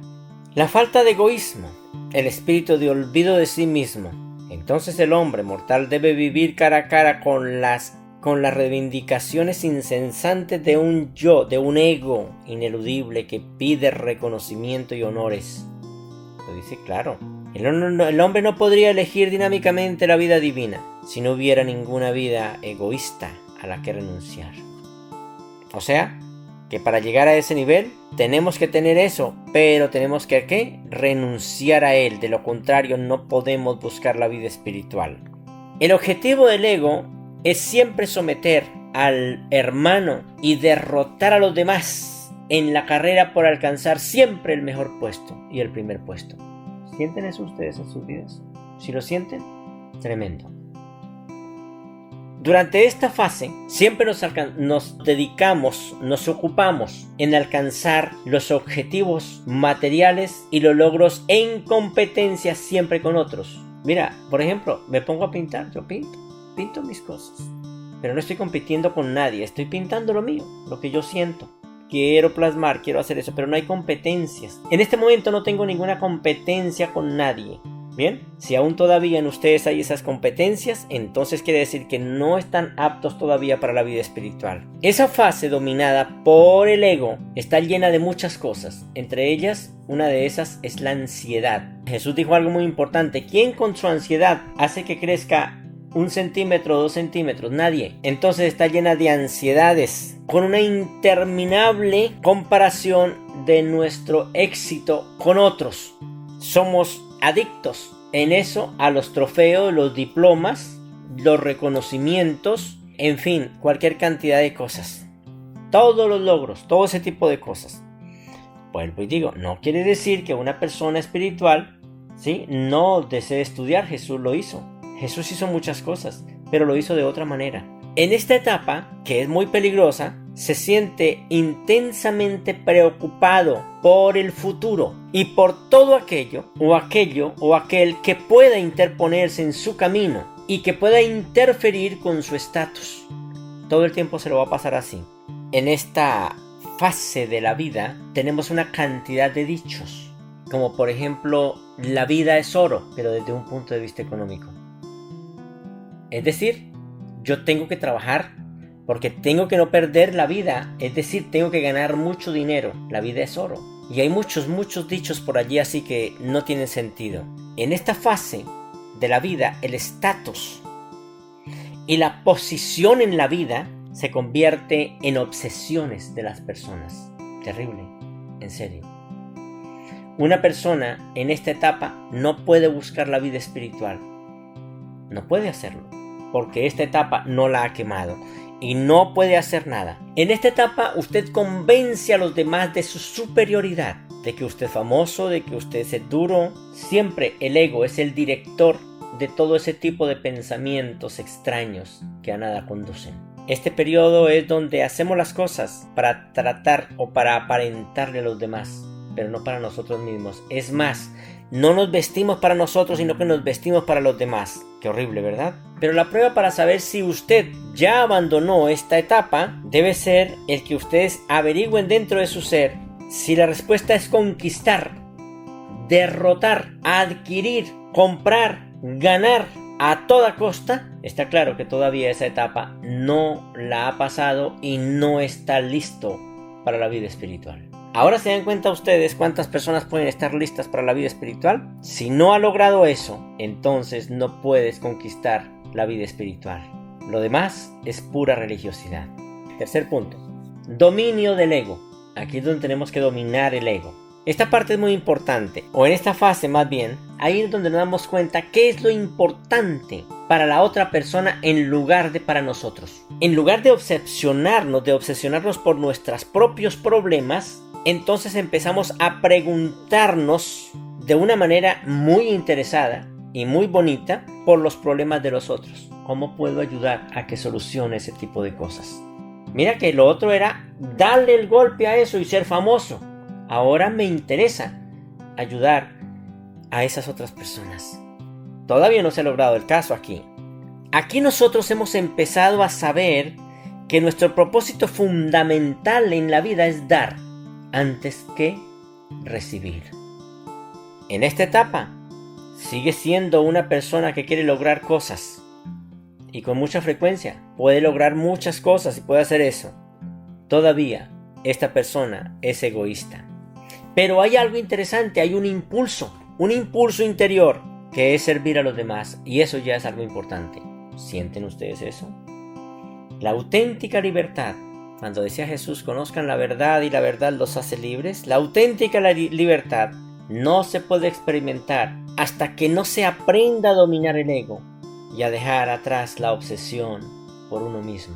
La falta de egoísmo, el espíritu de olvido de sí mismo. Entonces el hombre mortal debe vivir cara a cara con las reivindicaciones incesantes de un yo, de un ego ineludible que pide reconocimiento y honores. Lo dice claro. El hombre no podría elegir dinámicamente la vida divina si no hubiera ninguna vida egoísta a la que renunciar. O sea, que para llegar a ese nivel tenemos que tener eso, pero tenemos que ¿qué? Renunciar a él. De lo contrario, no podemos buscar la vida espiritual. El objetivo del ego es siempre someter al hermano y derrotar a los demás en la carrera por alcanzar siempre el mejor puesto y el primer puesto. ¿Sienten eso ustedes en sus vidas? Si lo sienten, tremendo. Durante esta fase siempre nos dedicamos, nos ocupamos en alcanzar los objetivos materiales y los logros en competencia siempre con otros. Mira, por ejemplo, me pongo a pintar, yo pinto mis cosas, pero no estoy compitiendo con nadie, estoy pintando lo mío, lo que yo siento. Quiero plasmar, quiero hacer eso, pero no hay competencias. En este momento no tengo ninguna competencia con nadie. Bien, si aún todavía en ustedes hay esas competencias, entonces quiere decir que no están aptos todavía para la vida espiritual. Esa fase dominada por el ego está llena de muchas cosas. Entre ellas, una de esas es la ansiedad. Jesús dijo algo muy importante. ¿Quién con su ansiedad hace que crezca 1 centímetro o 2 centímetros? Nadie. Entonces está llena de ansiedades, con una interminable comparación de nuestro éxito con otros. Somos adictos en eso a los trofeos, los diplomas, los reconocimientos, en fin, cualquier cantidad de cosas. Todos los logros, todo ese tipo de cosas. Vuelvo y digo, no quiere decir que una persona espiritual, ¿sí?, no desee estudiar. Jesús lo hizo. Jesús hizo muchas cosas, pero lo hizo de otra manera. En esta etapa, que es muy peligrosa, se siente intensamente preocupado por el futuro y por todo aquello o aquel que pueda interponerse en su camino y que pueda interferir con su estatus. todo el tiempo se lo va a pasar así. En esta fase de la vida tenemos una cantidad de dichos, como por ejemplo, la vida es oro, pero desde un punto de vista económico. Es decir, yo tengo que trabajar porque tengo que no perder la vida, es decir, tengo que ganar mucho dinero, la vida es oro. Y hay muchos dichos por allí así que no tienen sentido. En esta fase de la vida, el estatus y la posición en la vida se convierte en obsesiones de las personas. Terrible, en serio. Una persona en esta etapa no puede buscar la vida espiritual. No puede hacerlo, porque esta etapa no la ha quemado y no puede hacer nada. En esta etapa usted convence a los demás de su superioridad, de que usted es famoso, de que usted es duro. Siempre el ego es el director de todo ese tipo de pensamientos extraños que a nada conducen. Este periodo es donde hacemos las cosas para tratar o para aparentarle a los demás, pero no para nosotros mismos. Es más, no nos vestimos para nosotros, sino que nos vestimos para los demás. Qué horrible, ¿verdad? Pero la prueba para saber si usted ya abandonó esta etapa debe ser el que ustedes averigüen dentro de su ser si la respuesta es conquistar, derrotar, adquirir, comprar, ganar a toda costa. Está claro que todavía esa etapa no la ha pasado y no está listo para la vida espiritual. Ahora se dan cuenta ustedes cuántas personas pueden estar listas para la vida espiritual. Si no ha logrado eso, entonces no puedes conquistar la vida espiritual. Lo demás es pura religiosidad. Tercer punto, dominio del ego. Aquí es donde tenemos que dominar el ego. Esta parte es muy importante, o en esta fase más bien, ahí es donde nos damos cuenta qué es lo importante para la otra persona en lugar de para nosotros. En lugar de obsesionarnos por nuestros propios problemas, entonces empezamos a preguntarnos de una manera muy interesada y muy bonita por los problemas de los otros. ¿Cómo puedo ayudar a que solucione ese tipo de cosas? Mira que lo otro era darle el golpe a eso y ser famoso. Ahora me interesa ayudar a esas otras personas. Todavía no se ha logrado el caso aquí. Aquí nosotros hemos empezado a saber que nuestro propósito fundamental en la vida es dar antes que recibir. En esta etapa, sigue siendo una persona que quiere lograr cosas y con mucha frecuencia puede lograr muchas cosas y puede hacer eso. Todavía esta persona es egoísta. Pero hay algo interesante, hay un impulso interior que es servir a los demás, y eso ya es algo importante. ¿Sienten ustedes eso? La auténtica libertad, cuando decía Jesús, conozcan la verdad y la verdad los hace libres, la auténtica libertad no se puede experimentar hasta que no se aprenda a dominar el ego y a dejar atrás la obsesión por uno mismo.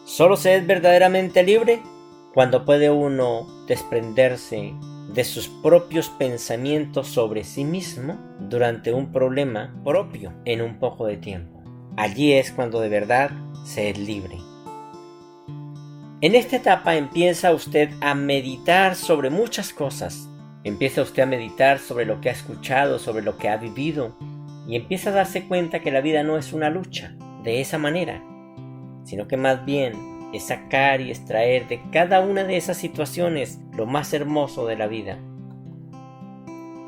Solo se es verdaderamente libre cuando puede uno desprenderse de sus propios pensamientos sobre sí mismo durante un problema propio en un poco de tiempo. Allí es cuando de verdad se es libre. En esta etapa empieza usted a meditar sobre muchas cosas. Empieza usted a meditar sobre lo que ha escuchado, sobre lo que ha vivido, y empieza a darse cuenta que la vida no es una lucha de esa manera, sino que más bien es sacar y extraer de cada una de esas situaciones lo más hermoso de la vida.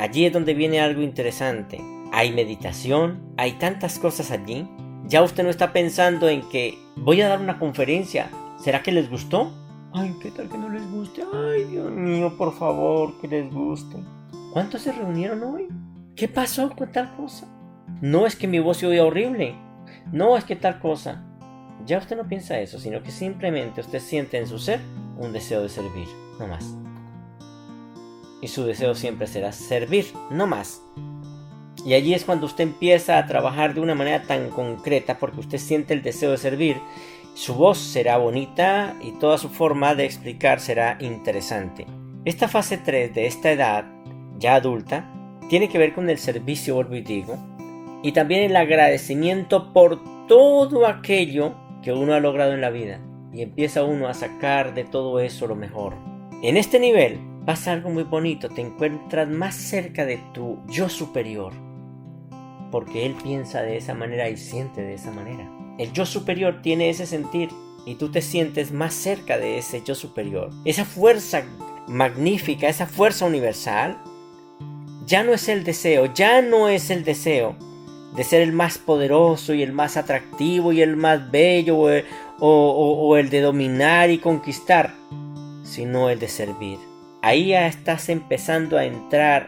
Allí es donde viene algo interesante. Hay meditación, hay tantas cosas allí. Ya usted no está pensando en que voy a dar una conferencia. ¿Será que les gustó? Ay, ¿qué tal que no les guste? Ay, Dios mío, por favor, que les guste. ¿Cuántos se reunieron hoy? ¿Qué pasó con tal cosa? No es que mi voz se oía horrible. No es que tal cosa. Ya usted no piensa eso, sino que simplemente usted siente en su ser un deseo de servir, no más. Y su deseo siempre será servir, no más. Y allí es cuando usted empieza a trabajar de una manera tan concreta, porque usted siente el deseo de servir. Su voz será bonita y toda su forma de explicar será interesante. Esta fase 3 de esta edad, ya adulta, tiene que ver con el servicio, vuelvo y digo, y también el agradecimiento por todo aquello que uno ha logrado en la vida, y empieza uno a sacar de todo eso lo mejor. En este nivel pasa algo muy bonito, te encuentras más cerca de tu yo superior, porque él piensa de esa manera y siente de esa manera. El yo superior tiene ese sentir y tú te sientes más cerca de ese yo superior. Esa fuerza magnífica, esa fuerza universal, ya no es el deseo de ser el más poderoso y el más atractivo y el más bello o el de dominar y conquistar, sino el de servir. Ahí ya estás empezando a entrar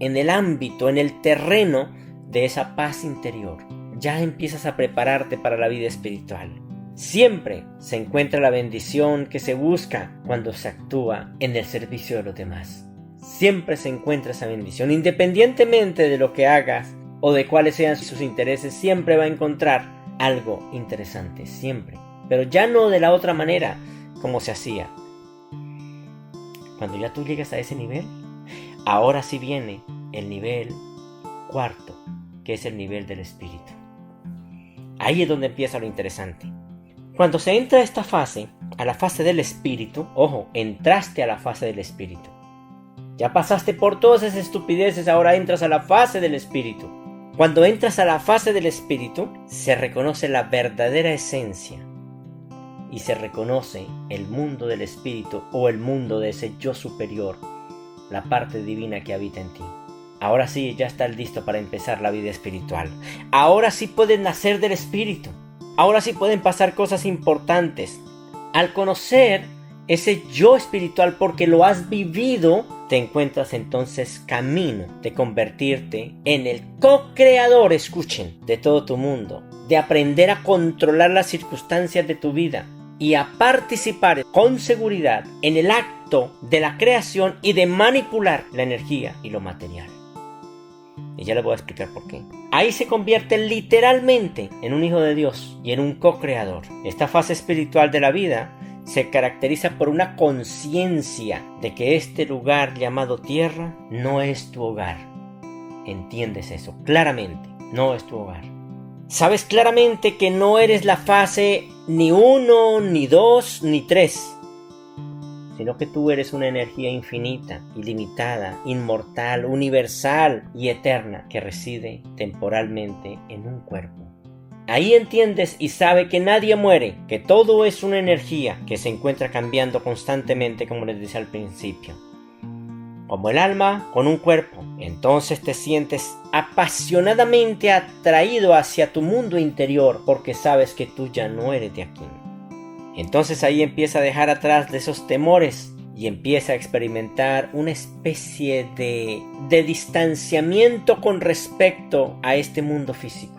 en el ámbito, en el terreno de esa paz interior. Ya empiezas a prepararte para la vida espiritual. Siempre se encuentra la bendición que se busca cuando se actúa en el servicio de los demás. Siempre se encuentra esa bendición, independientemente de lo que hagas o de cuáles sean sus intereses, siempre va a encontrar algo interesante, siempre. Pero ya no de la otra manera como se hacía. Cuando ya tú llegas a ese nivel, ahora sí viene el nivel cuarto, que es el nivel del espíritu. Ahí es donde empieza lo interesante. Cuando se entra a esta fase, a la fase del espíritu, ojo, entraste a la fase del espíritu. Ya pasaste por todas esas estupideces, ahora entras a la fase del espíritu. Cuando entras a la fase del espíritu, se reconoce la verdadera esencia y se reconoce el mundo del espíritu o el mundo de ese yo superior, la parte divina que habita en ti. Ahora sí, ya estás listo para empezar la vida espiritual. Ahora sí puedes nacer del espíritu. Ahora sí pueden pasar cosas importantes. Al conocer ese yo espiritual porque lo has vivido, te encuentras entonces camino de convertirte en el co-creador, escuchen, de todo tu mundo, de aprender a controlar las circunstancias de tu vida y a participar con seguridad en el acto de la creación y de manipular la energía y lo material. Y ya les voy a explicar por qué. Ahí se convierte literalmente en un hijo de Dios y en un co-creador. Esta fase espiritual de la vida se caracteriza por una conciencia de que este lugar llamado tierra no es tu hogar. ¿Entiendes eso? Claramente, no es tu hogar. Sabes claramente que no eres la fase ni 1, ni 2, ni 3, sino que tú eres una energía infinita, ilimitada, inmortal, universal y eterna que reside temporalmente en un cuerpo. Ahí entiendes y sabes que nadie muere, que todo es una energía que se encuentra cambiando constantemente, como les decía al principio. Como el alma con un cuerpo, entonces te sientes apasionadamente atraído hacia tu mundo interior porque sabes que tú ya no eres de aquí. Entonces ahí empieza a dejar atrás de esos temores y empieza a experimentar una especie de distanciamiento con respecto a este mundo físico.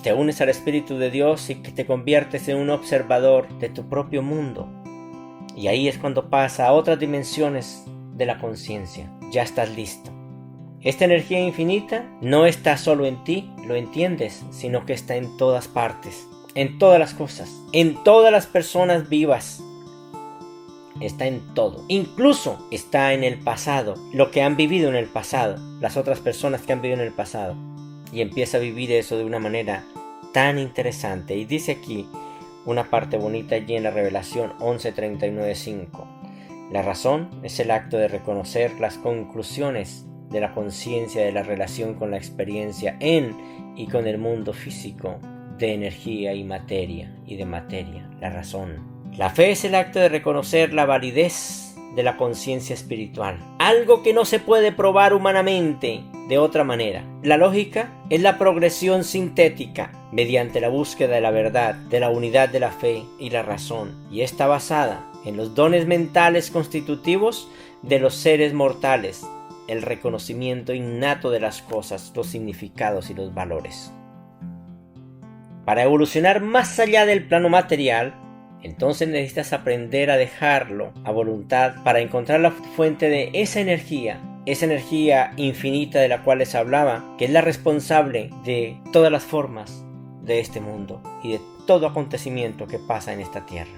Te unes al Espíritu de Dios y que te conviertes en un observador de tu propio mundo. Y ahí es cuando pasa a otras dimensiones de la conciencia. Ya estás listo. Esta energía infinita no está solo en ti, lo entiendes, sino que está en todas partes. En todas las cosas, en todas las personas vivas, está en todo. Incluso está en el pasado, lo que han vivido en el pasado, las otras personas que han vivido en el pasado. Y empieza a vivir eso de una manera tan interesante. Y dice aquí una parte bonita allí en la Revelación 11:39-5. La razón es el acto de reconocer las conclusiones de la conciencia de la relación con la experiencia en y con el mundo físico, de energía y materia, y de materia, la razón. La fe es el acto de reconocer la validez de la conciencia espiritual, algo que no se puede probar humanamente de otra manera. La lógica es la progresión sintética mediante la búsqueda de la verdad, de la unidad de la fe y la razón, y está basada en los dones mentales constitutivos de los seres mortales, el reconocimiento innato de las cosas, los significados y los valores. Para evolucionar más allá del plano material, entonces necesitas aprender a dejarlo a voluntad para encontrar la fuente de esa energía infinita de la cual les hablaba, que es la responsable de todas las formas de este mundo y de todo acontecimiento que pasa en esta tierra.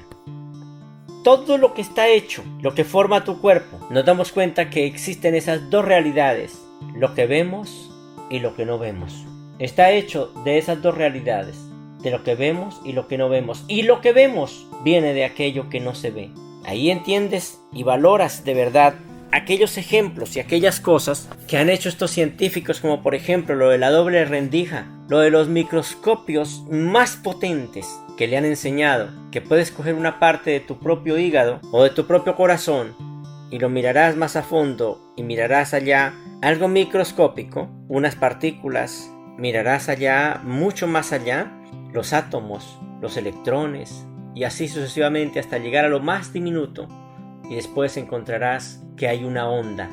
Todo lo que está hecho, lo que forma tu cuerpo, nos damos cuenta que existen esas dos realidades, lo que vemos y lo que no vemos. Está hecho de esas dos realidades, de lo que vemos y lo que no vemos. Y lo que vemos viene de aquello que no se ve. Ahí entiendes y valoras de verdad aquellos ejemplos y aquellas cosas que han hecho estos científicos, como por ejemplo lo de la doble rendija, lo de los microscopios más potentes que le han enseñado que puedes coger una parte de tu propio hígado o de tu propio corazón y lo mirarás más a fondo y mirarás allá algo microscópico, unas partículas, mirarás allá, mucho más allá, los átomos, los electrones y así sucesivamente hasta llegar a lo más diminuto y después encontrarás que hay una onda,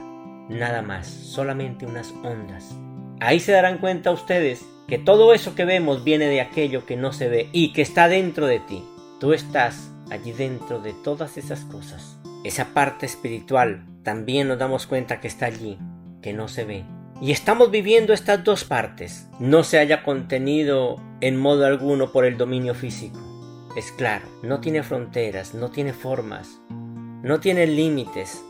nada más, solamente unas ondas. Ahí se darán cuenta ustedes que todo eso que vemos viene de aquello que no se ve y que está dentro de ti. Tú estás allí dentro de todas esas cosas. Esa parte espiritual también nos damos cuenta que está allí, que no se ve. Y estamos viviendo estas dos partes. No se haya contenido en modo alguno por el dominio físico. Es claro, no tiene fronteras, no tiene formas, no tiene límites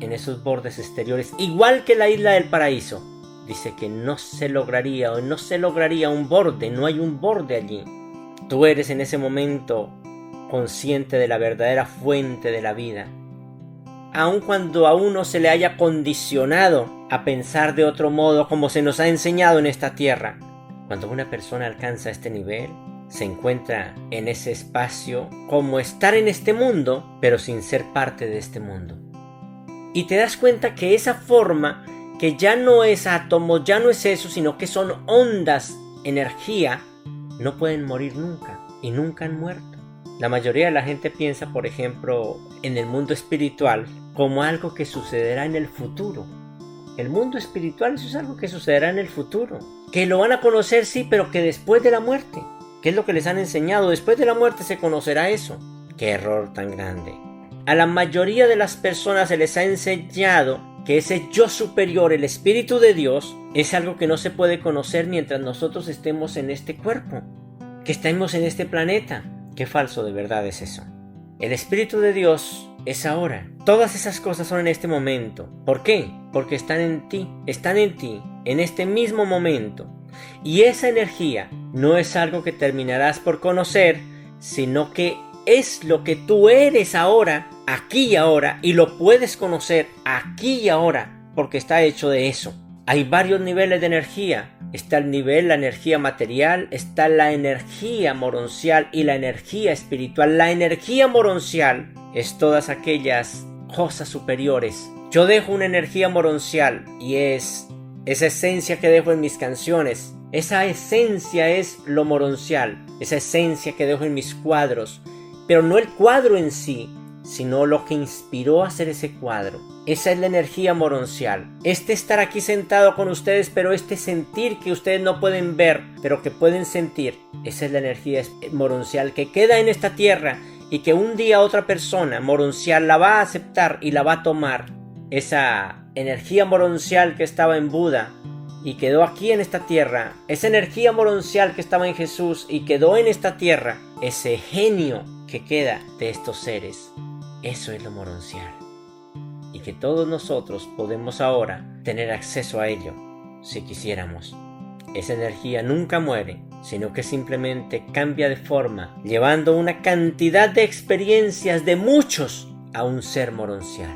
en esos bordes exteriores. Igual que la isla del paraíso. Dice que no se lograría un borde, no hay un borde allí. Tú eres en ese momento consciente de la verdadera fuente de la vida. Aun cuando a uno se le haya condicionado a pensar de otro modo como se nos ha enseñado en esta tierra. Cuando una persona alcanza este nivel, se encuentra en ese espacio como estar en este mundo, pero sin ser parte de este mundo. Y te das cuenta que esa forma, que ya no es átomos, ya no es eso, sino que son ondas, energía, no pueden morir nunca y nunca han muerto. La mayoría de la gente piensa, por ejemplo, en el mundo espiritual como algo que sucederá en el futuro. El mundo espiritual eso es algo que sucederá en el futuro. Que lo van a conocer, sí, pero que después de la muerte. ¿Qué es lo que les han enseñado? Después de la muerte se conocerá eso. ¡Qué error tan grande! A la mayoría de las personas se les ha enseñado que ese yo superior, el Espíritu de Dios, es algo que no se puede conocer mientras nosotros estemos en este cuerpo, que estemos en este planeta. Qué falso de verdad es eso. El Espíritu de Dios es ahora. Todas esas cosas son en este momento. ¿Por qué? Porque están en ti, en este mismo momento. Y esa energía no es algo que terminarás por conocer, sino que es lo que tú eres ahora, aquí y ahora, y lo puedes conocer aquí y ahora, porque está hecho de eso. Hay varios niveles de energía. Está el nivel, la energía material, está la energía moroncial y la energía espiritual. La energía moroncial es todas aquellas cosas superiores. Yo dejo una energía moroncial y es esa esencia que dejo en mis canciones. Esa esencia es lo moroncial, esa esencia que dejo en mis cuadros. Pero no el cuadro en sí, sino lo que inspiró a hacer ese cuadro. Esa es la energía moroncial. Estar aquí sentado con ustedes, pero sentir que ustedes no pueden ver, pero que pueden sentir. Esa es la energía moroncial que queda en esta tierra y que un día otra persona moroncial la va a aceptar y la va a tomar. Esa energía moroncial que estaba en Buda y quedó aquí en esta tierra. Esa energía moroncial que estaba en Jesús y quedó en esta tierra. Ese genio que queda de estos seres. Eso es lo moroncial. Y que todos nosotros podemos ahora tener acceso a ello, si quisiéramos. Esa energía nunca muere, sino que simplemente cambia de forma, llevando una cantidad de experiencias de muchos a un ser moroncial.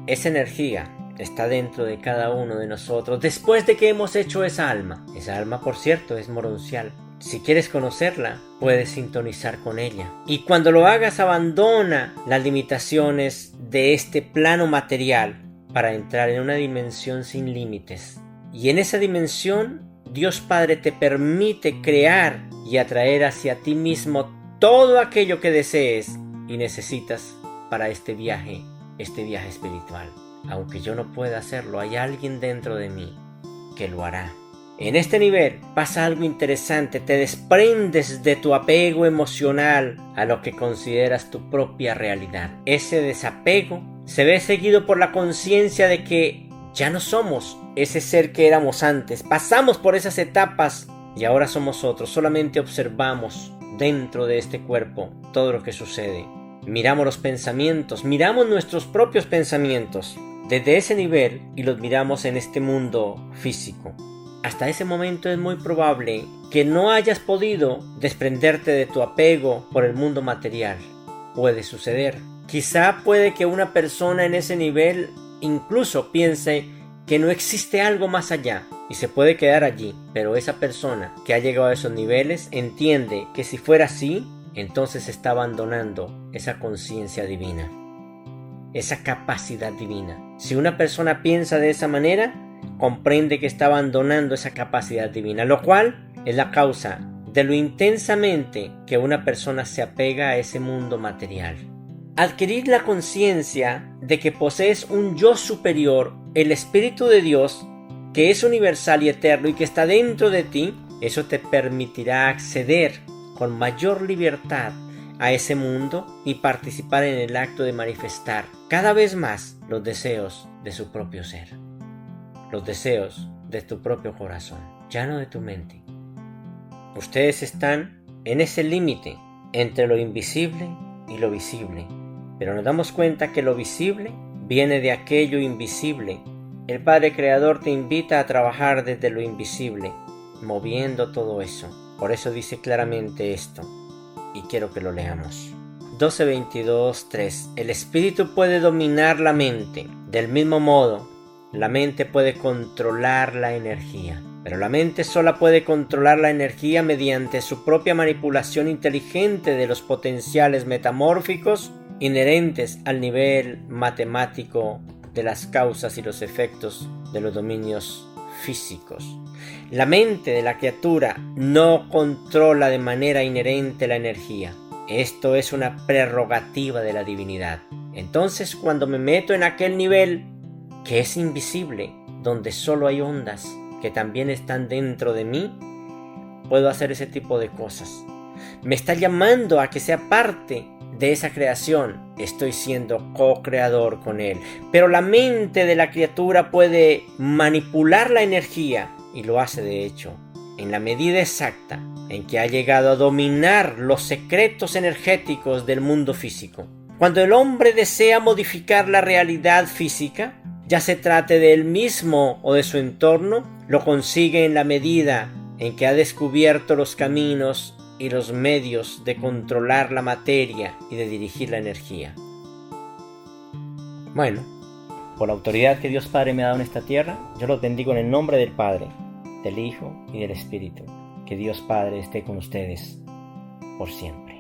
Esa energía está dentro de cada uno de nosotros después de que hemos hecho esa alma. Esa alma, por cierto, es moroncial. Si quieres conocerla, puedes sintonizar con ella. Y cuando lo hagas, abandona las limitaciones de este plano material para entrar en una dimensión sin límites. Y en esa dimensión, Dios Padre te permite crear y atraer hacia ti mismo todo aquello que desees y necesitas para este viaje espiritual. Aunque yo no pueda hacerlo, hay alguien dentro de mí que lo hará. En este nivel pasa algo interesante, te desprendes de tu apego emocional a lo que consideras tu propia realidad. Ese desapego se ve seguido por la conciencia de que ya no somos ese ser que éramos antes. Pasamos por esas etapas y ahora somos otros. Solamente observamos dentro de este cuerpo todo lo que sucede. Miramos los pensamientos, miramos nuestros propios pensamientos desde ese nivel y los miramos en este mundo físico. Hasta ese momento es muy probable que no hayas podido desprenderte de tu apego por el mundo material. Puede suceder. Quizá puede que una persona en ese nivel incluso piense que no existe algo más allá y se puede quedar allí, pero esa persona que ha llegado a esos niveles entiende que si fuera así, entonces está abandonando esa conciencia divina, esa capacidad divina. Si una persona piensa de esa manera, comprende que está abandonando esa capacidad divina, lo cual es la causa de lo intensamente que una persona se apega a ese mundo material. Adquirir la conciencia de que posees un yo superior, el Espíritu de Dios, que es universal y eterno y que está dentro de ti, eso te permitirá acceder con mayor libertad a ese mundo y participar en el acto de manifestar cada vez más los deseos de su propio ser, los deseos de tu propio corazón, ya no de tu mente. Ustedes están en ese límite entre lo invisible y lo visible, pero nos damos cuenta que lo visible viene de aquello invisible. El Padre Creador te invita a trabajar desde lo invisible, moviendo todo eso. Por eso dice claramente esto, y quiero que lo leamos. 12:22:3. El espíritu puede dominar la mente. Del mismo modo, la mente puede controlar la energía. Pero la mente sola puede controlar la energía mediante su propia manipulación inteligente de los potenciales metamórficos inherentes al nivel matemático de las causas y los efectos de los dominios físicos. La mente de la criatura no controla de manera inherente la energía. Esto es una prerrogativa de la divinidad. Entonces, cuando me meto en aquel nivel que es invisible, donde solo hay ondas que también están dentro de mí, puedo hacer ese tipo de cosas. Me está llamando a que sea parte de esa creación. Estoy siendo co-creador con él. Pero la mente de la criatura puede manipular la energía, y lo hace de hecho, en la medida exacta en que ha llegado a dominar los secretos energéticos del mundo físico. Cuando el hombre desea modificar la realidad física, ya se trate de él mismo o de su entorno, lo consigue en la medida en que ha descubierto los caminos y los medios de controlar la materia y de dirigir la energía. Bueno, por la autoridad que Dios Padre me ha dado en esta tierra, yo los bendigo en el nombre del Padre, del Hijo y del Espíritu. Que Dios Padre esté con ustedes por siempre.